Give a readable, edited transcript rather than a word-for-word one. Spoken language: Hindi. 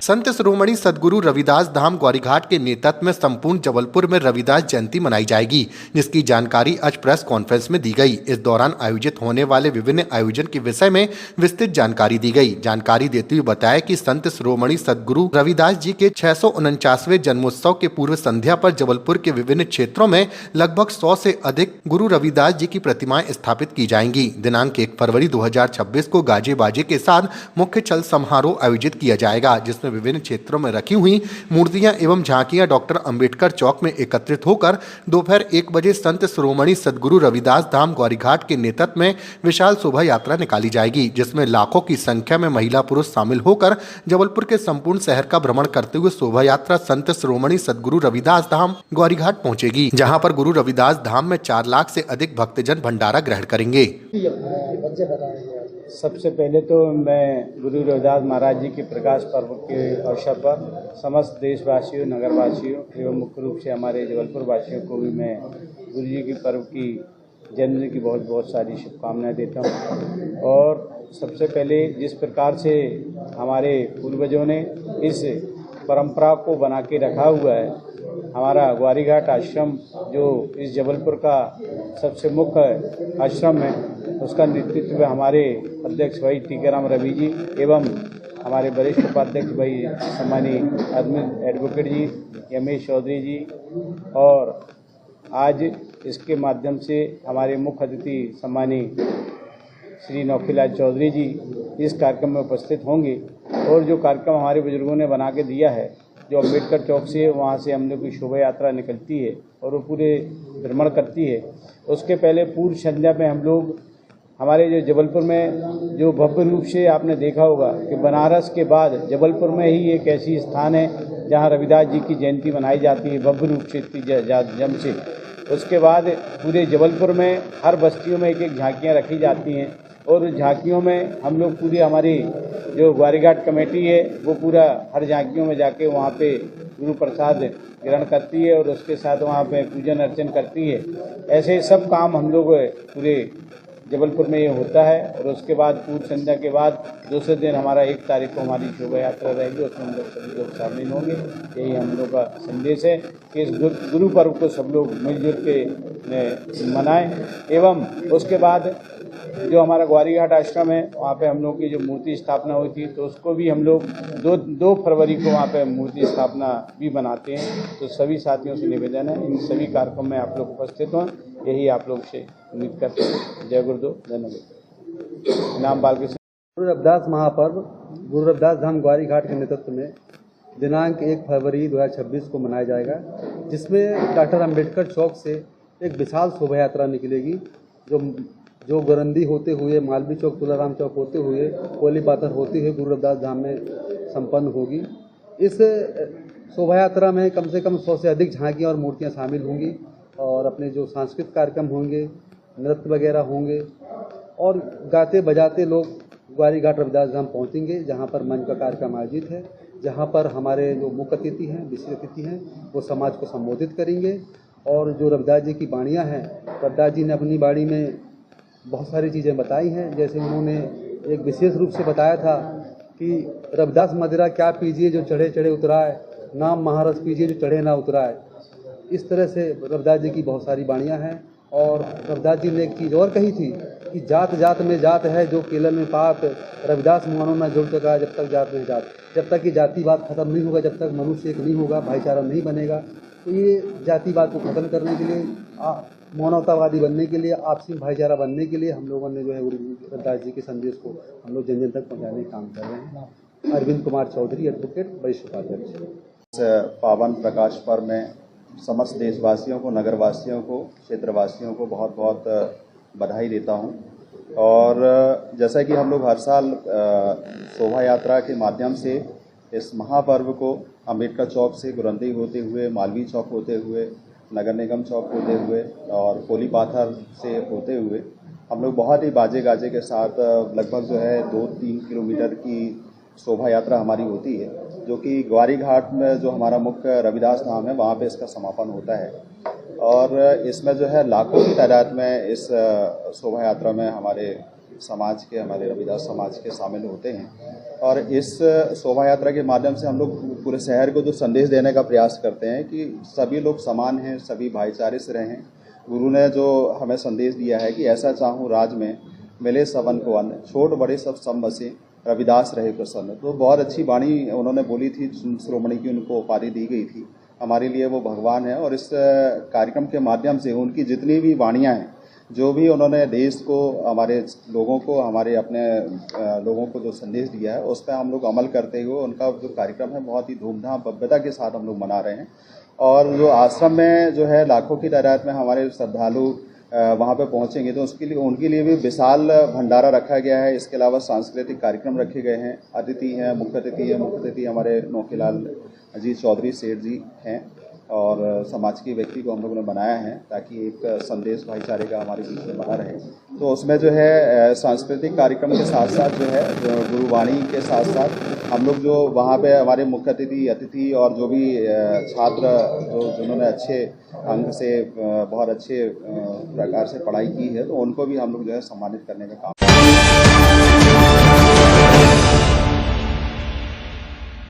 संत शिरोमणि सद्गुरु रविदास धाम ग्वारीघाट के नेतृत्व में संपूर्ण जबलपुर में रविदास जयंती मनाई जाएगी, जिसकी जानकारी आज प्रेस कॉन्फ्रेंस में दी गई। इस दौरान आयोजित होने वाले विभिन्न आयोजन के विषय में विस्तृत जानकारी दी गई। जानकारी देते हुए बताया कि संत शिरोमणि सद्गुरु रविदास जी के 649वें जन्मोत्सव के पूर्व संध्या पर जबलपुर के विभिन्न क्षेत्रों में लगभग 100 से अधिक गुरु रविदास जी की प्रतिमाएं स्थापित की जाएंगी। दिनांक 1 फरवरी 2026 को गाजे बाजे के साथ मुख्य चल समारोह आयोजित किया जाएगा, जिसमें विभिन्न क्षेत्रों में रखी हुई मूर्तियां एवं झांकियां डॉक्टर अंबेडकर चौक में एकत्रित होकर दोपहर 1 बजे संत शिरोमणि सद्गुरु रविदास धाम ग्वारीघाट के नेतृत्व में विशाल शोभा यात्रा निकाली जाएगी, जिसमें लाखों की संख्या में महिला पुरुष शामिल होकर जबलपुर के संपूर्ण शहर का भ्रमण करते हुए शोभा यात्रा संत शिरोमणि सद्गुरु रविदास धाम ग्वारीघाट पहुंचेगी, जहां पर गुरु रविदास धाम में 4 लाख से अधिक भक्तजन भंडारा ग्रहण करेंगे। सबसे पहले तो मैं गुरु रविदास महाराज जी के प्रकाश पर्व के अवसर पर समस्त देशवासियों, नगरवासियों एवं मुख्य रूप से हमारे जबलपुर वासियों को भी मैं गुरु जी के पर्व की जन्मदिन की बहुत बहुत सारी शुभकामनाएं देता हूं। और सबसे पहले जिस प्रकार से हमारे पूर्वजों ने इस परंपरा को बना के रखा हुआ है, हमारा ग्वारीघाट आश्रम जो इस जबलपुर का सबसे मुख्य आश्रम है, उसका नेतृत्व हमारे अध्यक्ष भाई टीकाराम रवि जी एवं हमारे वरिष्ठ उपाध्यक्ष भाई सम्मानीय एडवोकेट जी यमेश चौधरी जी, और आज इसके माध्यम से हमारे मुख्य अतिथि सम्मानीय श्री नौखीलाल चौधरी जी इस कार्यक्रम में उपस्थित होंगे। और जो कार्यक्रम हमारे बुजुर्गों ने बना के दिया है, जो अम्बेडकर चौक से वहाँ से हम लोग की शोभा यात्रा निकलती है और वो पूरे भ्रमण करती है, उसके पहले पूर्व संध्या में हम लोग हमारे जो जबलपुर में जो भव्य रूप से आपने देखा होगा कि बनारस के बाद जबलपुर में ही एक ऐसी स्थान है जहाँ रविदास जी की जयंती मनाई जाती है भव्य रूप से जम से। उसके बाद पूरे जबलपुर में हर बस्तियों में एक एक झांकियाँ रखी जाती हैं और झांकियों में हम लोग पूरी हमारी जो ग्वारीघाट कमेटी है वो पूरा हर झांकियों में जाके वहाँ पे गुरु प्रसाद ग्रहण करती है और उसके साथ वहाँ पे पूजन अर्चन करती है। ऐसे सब काम हम लोग पूरे जबलपुर में ये होता है। और उसके बाद पूर्व संध्या के बाद दूसरे दिन हमारा 1 तारीख को हमारी शोभा यात्रा रहेगी, उसमें हम लोग सभी लोग शामिल होंगे। यही हम लोग का संदेश है कि इस गुरु पर्व को सब लोग मिलजुल के मनाएं। एवं उसके बाद जो हमारा ग्वारीघाट आश्रम है वहाँ पे हम लोग की जो मूर्ति स्थापना हुई थी, तो उसको भी हम लोग 2 फरवरी को वहाँ पे मूर्ति स्थापना भी बनाते हैं। तो सभी साथियों से निवेदन है इन सभी कार्यक्रम में आप लोग उपस्थित हों, यही आप लोग से उम्मीद करते हैं। जय गुरुदेव, धन्यवाद। नाम बालकृष्ण। गुरु रविदास महापर्व गुरु रविदास धाम ग्वारीघाट के नेतृत्व में दिनांक 1 फरवरी 2026 को मनाया जाएगा, जिसमें डॉक्टर अंबेडकर चौक से एक विशाल शोभा यात्रा निकलेगी जो गोरंदी होते हुए मालवी चौक, तुलाराम चौक होते हुए कोली पाथर होते हुए गुरु रविदास धाम में संपन्न होगी। इस शोभा यात्रा में कम से कम 100 से अधिक झांकियाँ और मूर्तियाँ शामिल होंगी और अपने जो सांस्कृतिक कार्यक्रम होंगे, नृत्य वगैरह होंगे और गाते बजाते लोग ग्वारीघाट रविदास धाम पहुँचेंगे, जहाँ पर मंच का कार्यक्रम आयोजित है, जहाँ पर हमारे जो मुख्य अतिथि हैं, विशेष अतिथि हैं, वो समाज को संबोधित करेंगे। और जो रविदास जी की बाणियाँ हैं, रविदास जी ने अपनी बाणी में बहुत सारी चीज़ें बताई हैं। जैसे उन्होंने एक विशेष रूप से बताया था कि रविदास मदिरा क्या पीजिए जो चढ़े चढ़े उतराए, नाम महारस पीजिए जो चढ़े ना उतराए। इस तरह से रविदास जी की बहुत सारी बाणियाँ हैं। और रविदास जी ने एक चीज़ और कही थी कि जात जात में जात है जो केलल में पात, रविदास मानो ना जुड़ सका जब तक जात में जात। जब तक ये जातिवाद खत्म नहीं होगा, जब तक मनुष्य एक नहीं होगा, भाईचारा नहीं बनेगा, तो ये जातिवाद को खत्म करने के लिए, मानवतावादी बनने के लिए, आपसी भाईचारा बनने के लिए हम लोगों ने जो है गुरु रविदास जी के संदेश को हम लोग जन जन तक पहुँचाने का काम कर रहे हैं। अरविंद कुमार चौधरी, एडवोकेट, वरिष्ठ उपाध्यक्ष। इस पावन प्रकाश पर्व में समस्त देशवासियों को, नगरवासियों को, क्षेत्रवासियों को बहुत बहुत बधाई देता हूं। और जैसा कि हम लोग हर साल शोभा यात्रा के माध्यम से इस महापर्व को अंबेडकर चौक से गुरंदी होते हुए, मालवी चौक होते हुए, नगर निगम चौक होते हुए और कोली पाथर से होते हुए हम लोग बहुत ही बाजे गाजे के साथ लगभग जो है 2-3 किलोमीटर की शोभा यात्रा हमारी होती है, जो कि ग्वारीघाट में जो हमारा मुख्य रविदास धाम है वहाँ पे इसका समापन होता है। और इसमें जो है लाखों की तादाद में इस शोभा यात्रा में हमारे समाज के, हमारे रविदास समाज के शामिल होते हैं। और इस शोभा यात्रा के माध्यम से हम लोग पूरे शहर को जो संदेश देने का प्रयास करते हैं कि सभी लोग समान हैं, सभी भाईचारे से रहें। गुरु ने जो हमें संदेश दिया है कि ऐसा चाहूँ राज में मिले सबन को अन्न, छोट बड़े सब सम बसे, रविदास रहे प्रसन्न। तो बहुत अच्छी वाणी उन्होंने बोली थी, शिरोमणि की उनको उपाधि दी गई थी। हमारे लिए वो भगवान है और इस कार्यक्रम के माध्यम से उनकी जितनी भी वाणियाँ हैं, जो भी उन्होंने देश को, हमारे लोगों को, हमारे अपने लोगों को जो संदेश दिया है, उस पर हम लोग अमल करते हुए उनका जो कार्यक्रम है बहुत ही धूमधाम भव्यता के साथ हम लोग मना रहे हैं। और जो आश्रम में जो है लाखों की तादाद में हमारे श्रद्धालु वहाँ पे पहुँचेंगे, तो उसके लिए उनके लिए भी विशाल भंडारा रखा गया है। इसके अलावा सांस्कृतिक कार्यक्रम रखे गए हैं। अतिथि हैं, मुख्य अतिथि हमारे नौखेलाल अजीत चौधरी सेठ जी हैं और समाज के व्यक्ति को हम लोगों ने बनाया है ताकि एक संदेश भाईचारे का हमारे बीच में बना रहे। तो उसमें जो है सांस्कृतिक कार्यक्रम के साथ साथ जो है गुरुवाणी के साथ साथ हम लोग जो वहाँ पे हमारे मुख्य अतिथि और जो भी छात्र जिन्होंने अच्छे अंक से बहुत अच्छे प्रकार से पढ़ाई की है, तो उनको भी हम लोग जो है सम्मानित करने का काम